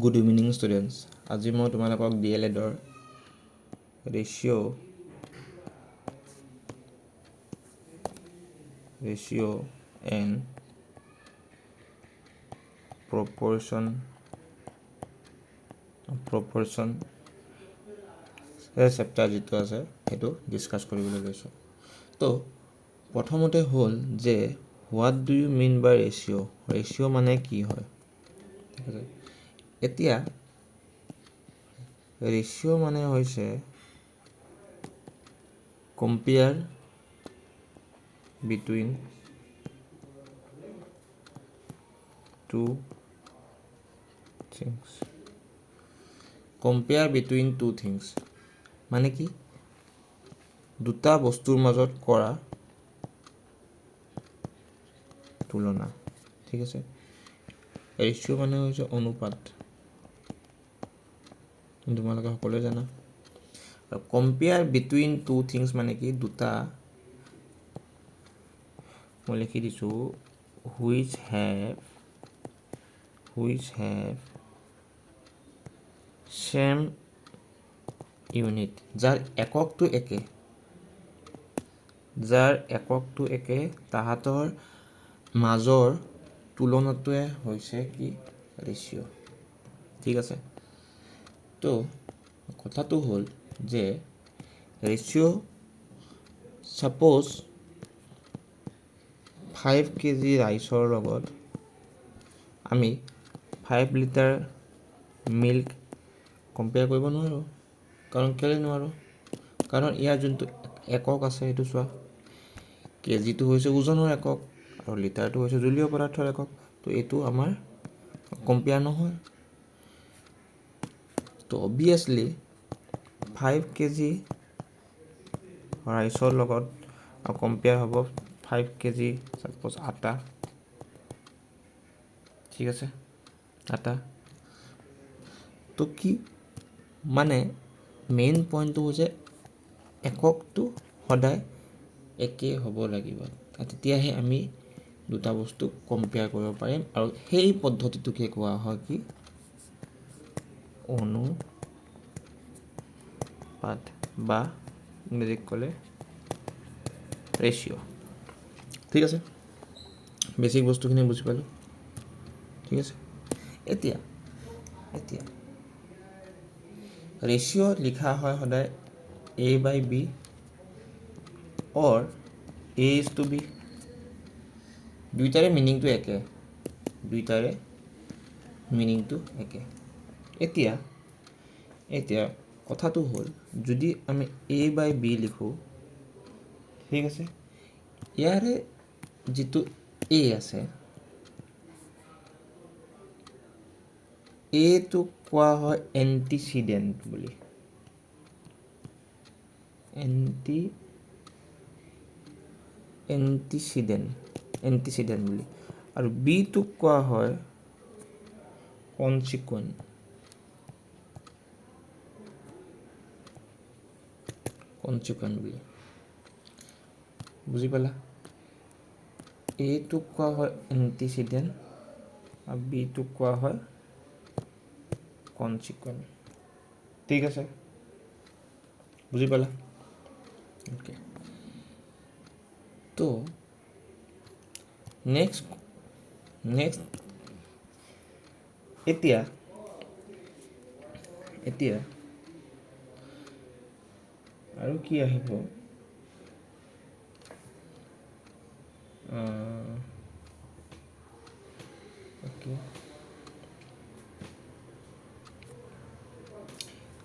Good evening students. আজি মই তোমালোকক DLEDৰ ratio and proportion চেপ্টাৰ যিটো আছে সেইটো ডিছকাছ কৰিবলৈ লৈছোঁ। তো প্ৰথমতে হ'ল যে what do you mean by ratio' মানে কি হয়, ঠিক আছে। এতিয়া ৰেচিঅ' মানে হৈছে compare between two things. Compare between two things মানে কি, দুটা বস্তুৰ মাজত কৰা তুলনা, ঠিক আছে। ৰেচিঅ' মানে হৈছে অনুপাত, তোমালোকে সকলোৱে জানা। আৰু কম্পেয়াৰ বিটুইন টু থিংছ মানে কি, দুটা, মই লিখি দিছোঁ হুইচ হেভ চেম ইউনিট, যাৰ এককটো একে, তাহাঁতৰ মাজৰ তুলনাটোৱে হৈছে কি ৰেচিঅ', ঠিক আছে। তো কথাটো হ'ল যে ৰেচিঅ' ছাপ'জ 5 কেজি ৰাইচৰ লগত আমি 5 লিটাৰ মিল্ক কম্পেয়াৰ কৰিব নোৱাৰোঁ। কাৰণ কেলৈ নোৱাৰোঁ, কাৰণ ইয়াৰ যোনটো একক আছে সেইটো চোৱা, কেজিটো হৈছে ওজনৰ একক আৰু লিটাৰটো হৈছে জুলীয় পদাৰ্থৰ একক। তো এইটো আমাৰ কম্পেয়াৰ নহয়। তো অবভিয়াছলি 5 কেজি ৰাইচৰ লগত কম্পেয়াৰ হ'ব 5 কেজি ছাপ'জ আটা, ঠিক আছে, আটা। তো কি মানে মেইন পইণ্টটো হৈছে এককটো সদায় একেই হ'ব লাগিব, তেতিয়াহে আমি দুটা বস্তু কম্পেয়াৰ কৰিব পাৰিম। আৰু সেই পদ্ধতিটোকে কোৱা হয় কি অনুপাত, বা ইংৰাজীত ক'লে ৰেচিঅ', ঠিক আছে। বেছিক বস্তুখিনি বুজি পালোঁ, ঠিক আছে। এতিয়া ৰেচিঅ' লিখা হয় সদায় A/B অৰ A:B। দুইটাৰে মিনিংটো একে। এতিয়া কথাটো হ'ল যদি আমি A/B লিখোঁ, ঠিক আছে, ইয়াৰে যিটো A আছে, এইটোক কোৱা হয় এণ্টিচিডেণ্ট বুলি, এণ্টিচিডেণ্ট বুলি। আৰু বিটোক কোৱা হয় কনচিকুৱেণ্ট বুলি। বুজি পালা? এইটোক কোৱা হয় এণ্টিচিডেণ্ট আৰু বিটোক কোৱা হয় কনচিকুৱেণ্ট, ঠিক আছে। বুজি পালা? অ'কে। তো নেক্সট এতিয়া আৰু কি আহিব,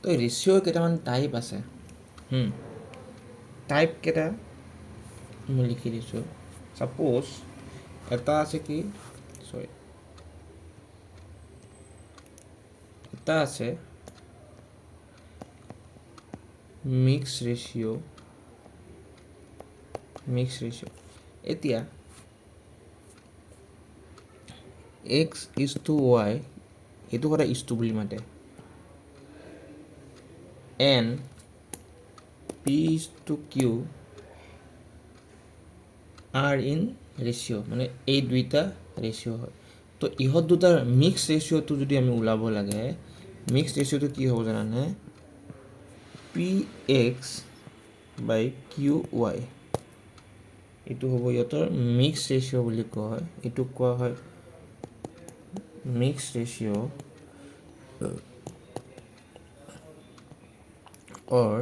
তো ৰেচিঅ'ৰ কেইটামান টাইপ আছে। টাইপ কেইটা মই লিখি দিছোঁ। ছাপ'জ এটা আছে কি, এটা আছে মিক্স ৰেচিঅ'। এতিয়া X:Y, এইটো সদায় ইজটো বুলি মাতে, and P:Q are in ratio', মানে এই দুইটা ৰেচিঅ' হয়। তো ইহঁত দুটাৰ মিক্স ৰেচিঅ'টো যদি আমি ওলাব লাগে, মিক্স ৰেচিঅ'টো কি হ'ব জানানে? px বাই qy, এইটো হ'ব ইহঁতৰ মিক্স ৰেচিঅ' বুলি কয়। এইটোক কোৱা হয় mix ratio' or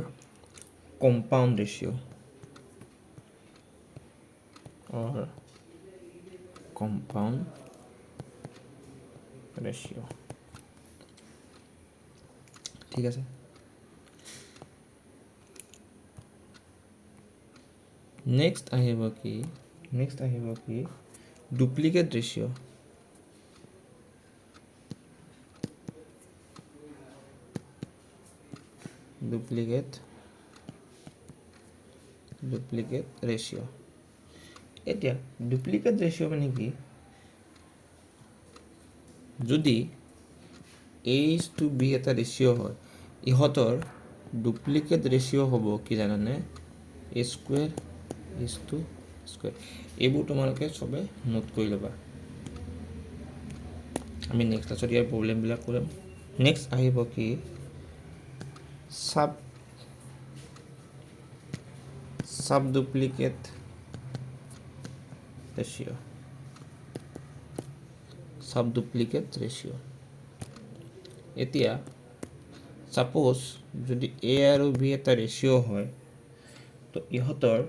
compound ratio or compound ratio, ঠিক আছে। নেক্সট আহিব কি ডুপ্লিকেট ৰেচিঅ'। Duplicate ratio'. এতিয়া ডুপ্লিকেট ৰেচিঅ' মানে কি? যদি A:B এটা ৰেচিঅ' হয়, ইহঁতৰ ডুপ্লিকেট ৰেচিঅ' হ'ব কি জানানে? A²:² এইবোৰ তোমালোকে চবে নোট কৰি ল'বা। আমি নেক্সট ক্লাছত ইয়াৰ প্ৰব্লেমবিলাক কৰিম। নেক্সট আহিব কি sub duplicate ratio'. Sub duplicate ratio'. এতিয়া ছাপোজ যদি A আৰু B এটা ৰেচিঅ' হয়, তো ইহঁতৰ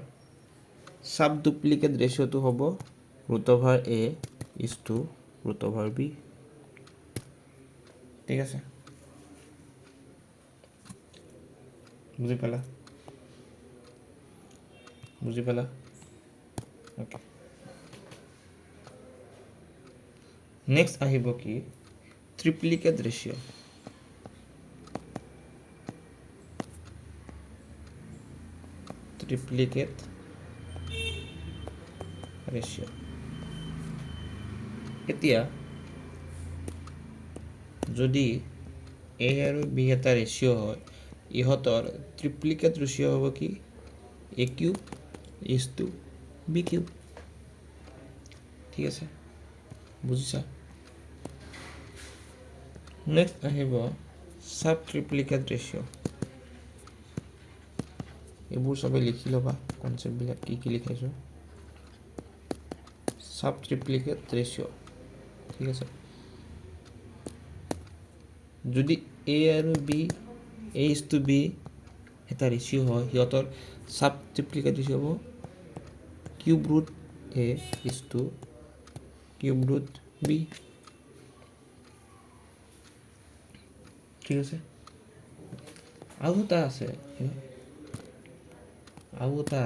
সাব ডুপ্লিকেট ৰেচিঅ'টো হ'ব √A:√B, ঠিক আছে। বুজি পালা? অ'কে। নেক্সট আহিব কি ট্ৰিপ্লিকেট ৰেচিঅ'। এতিয়া যদি A আৰু B এটা ৰেচিঅ' হয়, ইহঁতৰ ট্ৰিপ্লিকেট ৰেচিঅ' হ'ব কি A³:B³, ঠিক আছে। বুজিছা? নেক্সট আহিব সাব ট্ৰিপ্লিকেট ৰেচিঅ'। এইবোৰ চবে লিখি ল'বা, কনচেপ্টবিলাক কি লিখাইছোঁ। সাব ট্ৰিপ্লিকেট ৰেচিঅ', ঠিক আছে। যদি A আৰু B A:B এটা ৰেচিঅ' হয়, সিহঁতৰ সাব ট্ৰিপ্লিকেট ৰেচিঅ' হ'ব ³ B, ঠিক আছে। আৰু এটা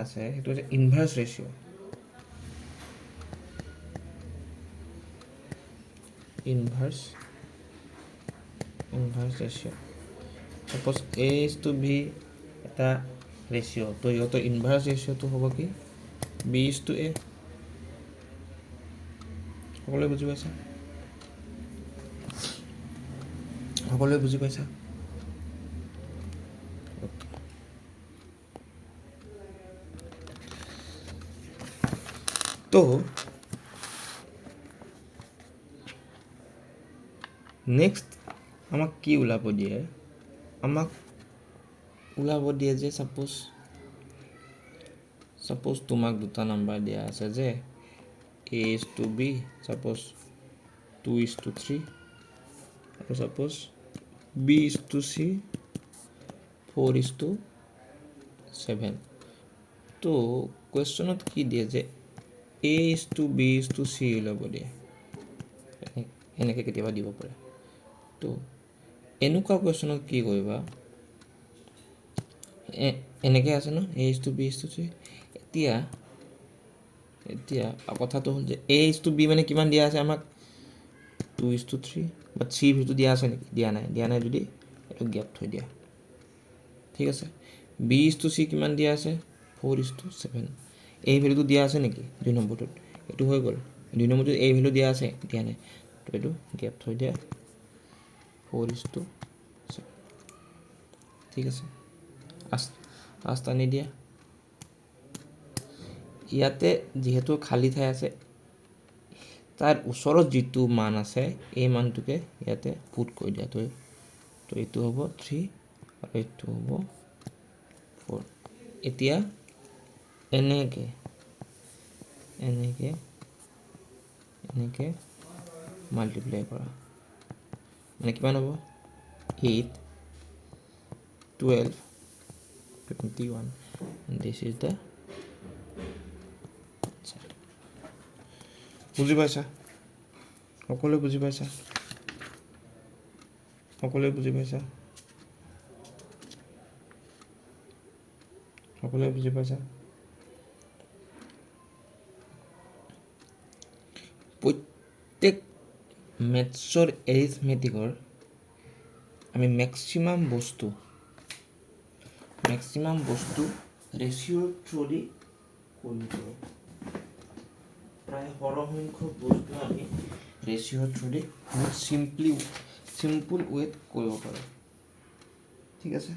আছে সেইটো হৈছে inverse ratio'. Inverse ratio'. Suppose A:B এটা ৰেচিঅ', তো ইহঁতৰ ইনভাৰ্ছ ৰেচিঅ'টো হ'ব কি B:A। সকলোৱে বুজি পাইছা? তো নেক্সট আমাক কি ওলাব দিয়ে? আমাক ওলাব দিয়ে যে ছাপোজ তোমাক দুটা নাম্বাৰ দিয়া আছে যে A:B, ছাপোজ 2:3, আৰু ছাপোজ B:C, 4:7। তো কুৱেশ্যনত কি দিয়ে যে A:B:C ওলাব দিয়ে, এনেকৈ কেতিয়াবা দিব পাৰে। তো এনেকুৱা কুৱেশ্যনত কি কৰিবা, এনেকৈ আছে ন A:B:C। এতিয়া কথাটো হ'ল যে A:B মানে কিমান দিয়া আছে আমাক 2:3, বাট C ভেলুটো দিয়া আছে নেকি? দিয়া নাই যদি এইটো গেপ থৈ দিয়া, ঠিক আছে। B:C কিমান দিয়া আছে 4:7। এই ভেলুটো দিয়া আছে নেকি 2 নম্বৰটোত? এইটো হৈ গ'ল। 2 নম্বৰটোত এই ভেলু দিয়া আছে? দিয়া নাই, তো এইটো গেপ থৈ দিয়া 4:7, ঠিক আছে। টানি দিয়া। ইয়াতে যিহেতু খালী ঠাই আছে, তাৰ ওচৰত যিটো মান আছে এই মানটোকে ইয়াতে পুট কৰি দিয়া তো এইটো হ'ব 3 আৰু এইটো হ'ব 4 এতিয়া এনেকে মাল্টিপ্লাই কৰা মানে কিমান হ'ব 8 12 21 this is the বুজি পাইছা সকলোৱে বুজি পাইছা সকলোৱে বুজি পাইছা সকলোৱে বুজি পাইছা প্ৰত্যেক মেথছৰ এৰিথমেটিকৰ আমি মেক্সিমাম বস্তু ৰেচিঅ'ৰ থ্ৰুদি কৰিব পাৰোঁ প্ৰায় সৰহসংখ্যক বস্তু আমি ৰেচিঅ'ৰ থ্ৰুদি বহুত চিম্পল ৱেত কৰিব পাৰোঁ ঠিক আছে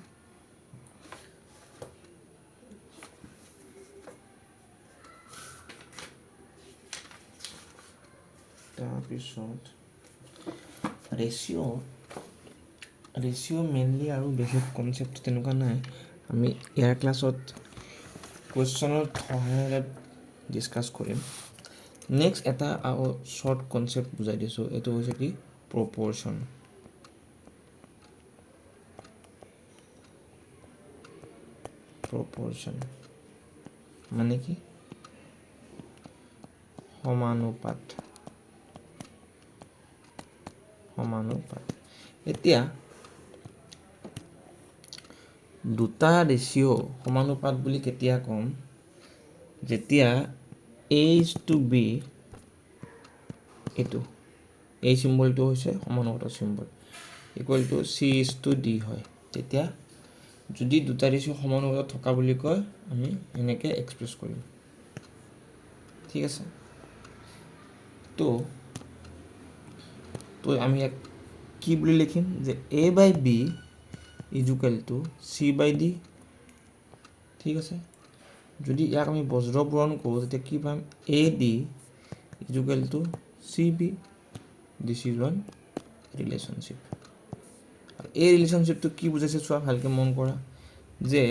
তাৰপিছত ৰেচিঅ' মেইনলি আৰু বেছিক কনচেপ্ট তেনেকুৱা নাই আমি ইয়াৰ ক্লাছত কুৱেশ্যনৰ সহায়েৰে ডিছকাছ কৰিম নেক্সট এটা শ্বৰ্ট কনচেপ্ট বুজাই দিছোঁ এইটো হৈছে কি প্ৰপৰশ্যন মানে কি সমানুপাত এতিয়া দুটা ৰেচিঅ' সমানুপাত বুলি কেতিয়া ক'ম যেতিয়া A:B এইটো এই চিম্বলটো হৈছে সমানুপাতৰ চিম্বল ইকুৱেল টু C:D হয় তেতিয়া যদি দুটা ৰেচিঅ' সমানুপাতত থকা বুলি কয় আমি এনেকৈ এক্সপ্ৰেছ কৰিম ঠিক আছে তো আমি ইয়াক কি বুলি লিখিম যে A/B ইজুকেল টু C/D ঠিক আছে যদি ইয়াক আমি বজ্ৰ পূৰণ কৰোঁ তেতিয়া কি পাম AD equal to CB this is one relationship আৰু এই ৰিলেশ্যনশ্বিপটো কি বুজাইছে চোৱা ভালকৈ মন কৰা যে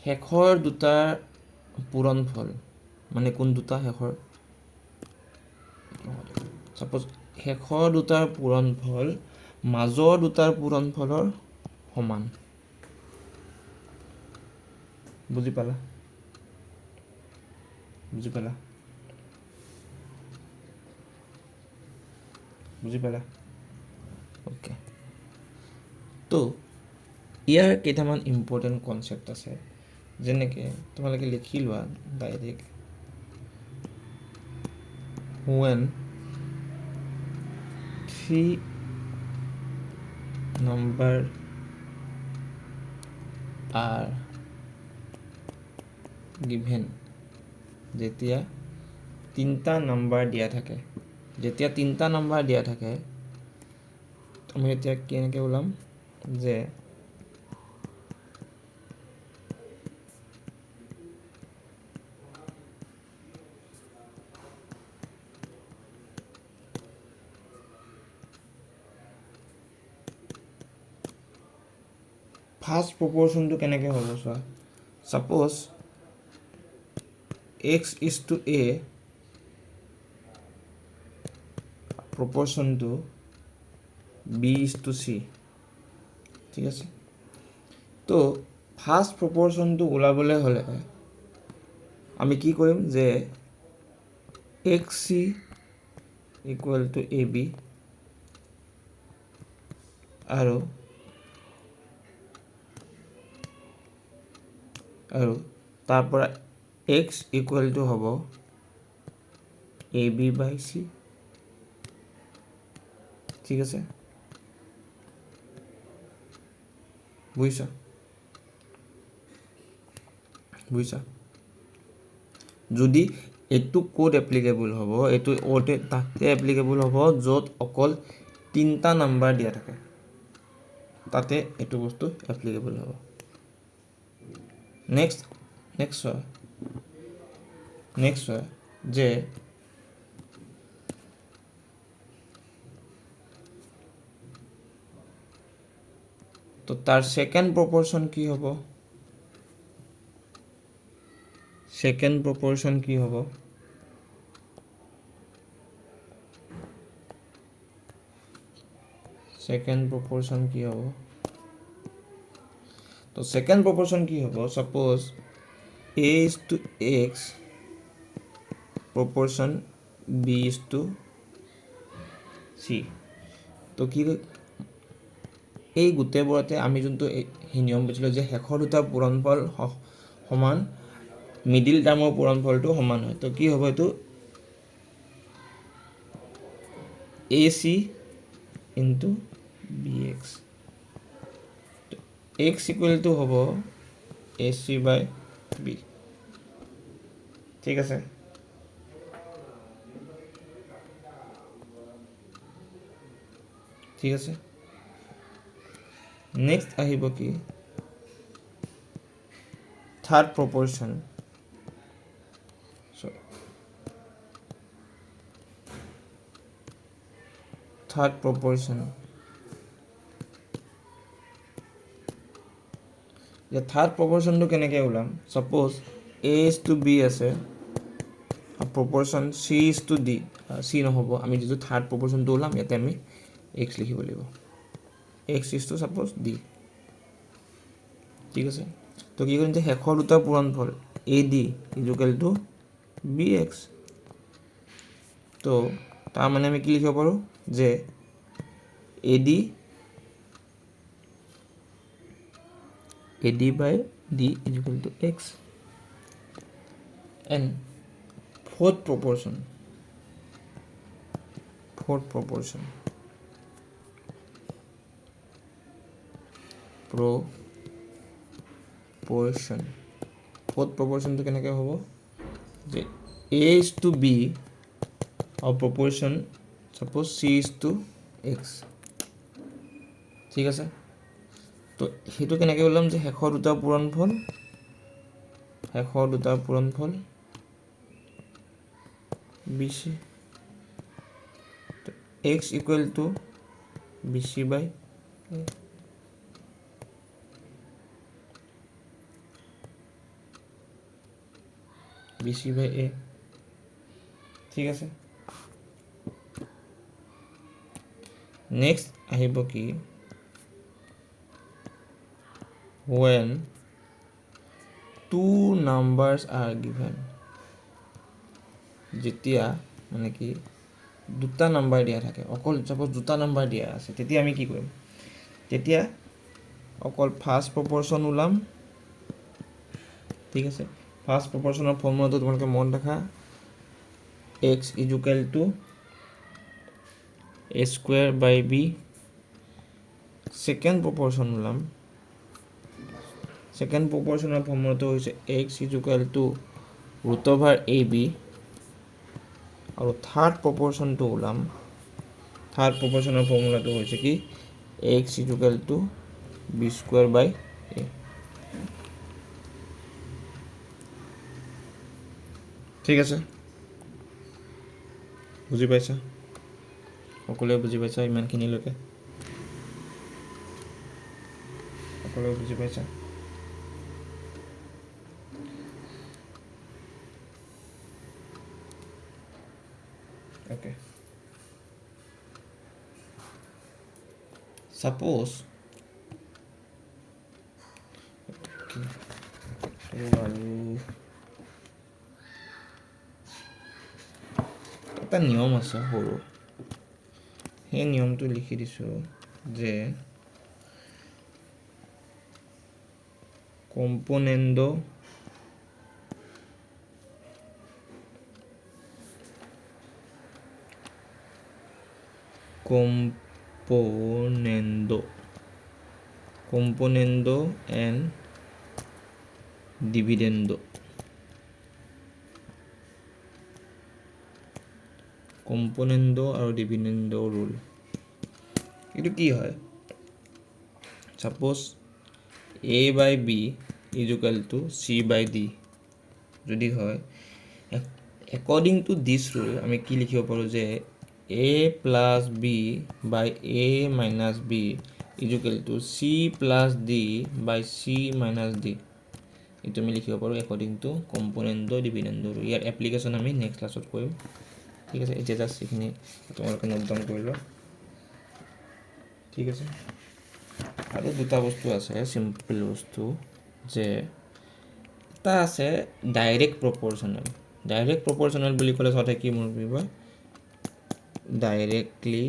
শেষৰ দুটাৰ পূৰণফল মানে কোন দুটা শেষৰ ছাপ'জ শেষৰ দুটাৰ পূৰণফল মাজৰ দুটাৰ পূৰণফলৰ সমান বুজি পালা অ'কে তো ইয়াৰ কেইটামান ইম্পৰ্টেণ্ট কনচেপ্ট আছে যেনেকৈ তোমালোকে লিখি লোৱা direct when 3 number are given যেতিয়া তিনিটা নাম্বাৰ দিয়া থাকে আমি এতিয়া কেনেকৈ ওলাম যে ফাৰ্ষ্ট প্ৰপৰশ্যনটো কেনেকৈ হ'ব চোৱা ছাপ'জ X:A প্ৰপৰশ্যনটো B:C ঠিক আছে তো ফাৰ্ষ্ট প্ৰপৰশ্যনটো ওলাবলৈ হ'লে আমি কি কৰিম যে XC ইকুৱেল টু AB আৰু তাৰ পৰা X ইকুৱেল টু হ'ব AB/C ঠিক আছে বুজিছা যদি এইটো ক'ত এপ্লিকেবল হ'ব এইটো তাতে এপ্লিকেবল হ'ব য'ত অকল তিনিটা নাম্বাৰ দিয়া থাকে তাতে এইটো বস্তু এপ্লিকেবল হ'ব নেক্সট হয় যে তো তাৰ সেকেন্ড প্ৰপৰশন কি হ'ব সেকেন্ড প্ৰপৰশন কি হ'ব সেকেন্ড প্ৰপৰশন কি হ'ব তো সেকেন্ড প্ৰপৰশন কি হ'ব suppose a is to x proportion b is to c তো কি এই গোটেইবোৰতে আমি যোনটো এই নিয়ম বুজিলো যে শেষৰ দুটা পূৰণফল সমান মিডিল টাৰ্মৰ পূৰণফলটো সমান হয় তো কি হ'ব এটো ac into bx x equal to হ'ব ac by b ঠিক আছে ঠিক আছে নেক্সট আহিব কি থাৰ্ড প্ৰপৰশন থাৰ্ড প্ৰপৰশন যে থাৰ্ড প্ৰপৰশনটো কেনেকৈ ওলাম suppose a is to b আছে proportion c is to d c নহব আমি যেটো থাৰ্ড প্ৰপৰশনটো ওলাম ইয়াতে আমি x লিখিব লাগিব x is to suppose d ঠিক আছে তো কি কৰিম যে শেষৰ দুটা পূৰণফল ad equal to bx তো তাৰ মানে আমি কি লিখিব পাৰো যে ad by d equal to x and fourth proportion proportion fourth proportion to কেনেকৈ হ'ব যে a is to b or proportion suppose c is to x ঠিক আছে তো হেতু কেনেকৈ ওলাম যে শেষৰ দুটা পূৰণফল bc x equal to bc by a bc by a ঠিক আছে নেক্সট আহিব কি when two numbers are given যেতিয়া মানে কি দুটা নাম্বাৰ দিয়া থাকে অকল সাপোজ দুটা নাম্বাৰ দিয়া আছে তেতিয়া আমি কি কৰিম তেতিয়া অকল ফাৰ্স্ট প্ৰপৰশন ওলাম ঠিক আছে ফাৰ্স্ট প্ৰপৰশনৰ ফৰ্মুলাটো তোমালোকে মন ৰাখা x equal to a square by b second proportion ওলাম সেকেন্ড প্ৰপৰশনৰ ফৰ্মুলাটো হৈছে x equal to root over ab আৰু থাৰ্ড প্ৰপৰশনটো ওলাম থাৰ্ড প্ৰপৰশনৰ ফৰ্মুলাটো হৈছে কি x equal to b square by a ঠিক আছে বুজি পাইছা সকলোৱে বুজি পাইছা ইমানখিনিলৈকে সকলোৱে বুজি পাইছা okay suppose এটা নিয়ম আছে সৰু সেই নিয়মটো লিখি দিছো যে componendo and dividendo componendo আৰু dividendo rule এটো কি হয় suppose a by b is equal to c by d যদি হয় according to this rule আমি কি লিখিব পাৰো যে a plus b by a minus b equal to c plus d by c minus d এইটো আমি লিখিব পাৰোঁ একৰ্ডিং টু কম্পনেণ্টৰ ডিভিডেণ্ডৰ। ইয়াৰ এপ্লিকেশ্যন আমি নেক্সট ক্লাছত কৰিম। ঠিক আছে, এতিয়া জাষ্ট এইখিনি তোমালোকে নোট ডাউন কৰি লোৱা। ঠিক আছে, আৰু দুটা বস্তু আছে চিম্পল বস্তু, যে এটা আছে ডাইৰেক্ট প্ৰপৰ্চনেল। ডাইৰেক্ট প্ৰপৰ্চনেল বুলি ক'লে সদায় কি মনত পৰিব? Directly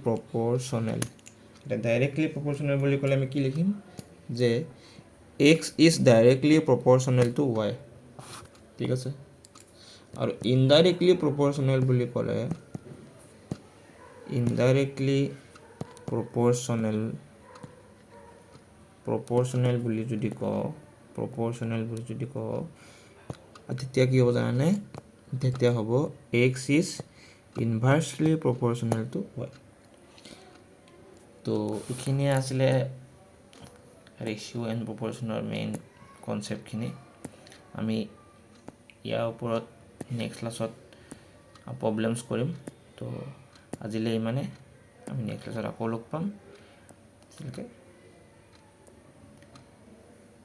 proportional. এতিয়া ডাইৰেক্টলি প্ৰপৰ্চনেল বুলি ক'লে আমি কি লিখিম? যে x is directly proportional to y. ঠিক আছে, আৰু ইনডাইৰেক্টলি প্ৰপৰ্চনেল বুলি ক'লে ইনডাইৰেক্টলি প্ৰপৰ্চনেল বুলি যদি কওঁ তেতিয়া কি হ'ব জানানে? তেতিয়া হ'ব x is inversely proportional to y. তো এইখিনিয়ে আছিলে ৰেচিঅ' এণ্ড প্ৰপৰ্চনৰ মেইন কনচেপ্টখিনি। আমি ইয়াৰ ওপৰত নেক্সট ক্লাছত প্ৰব্লেমছ কৰিম। তো আজিলৈ ইমানে, আমি নেক্সট ক্লাছত আকৌ লগ পাম।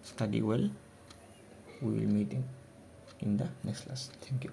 Study well. We will meet in the next class. Thank you.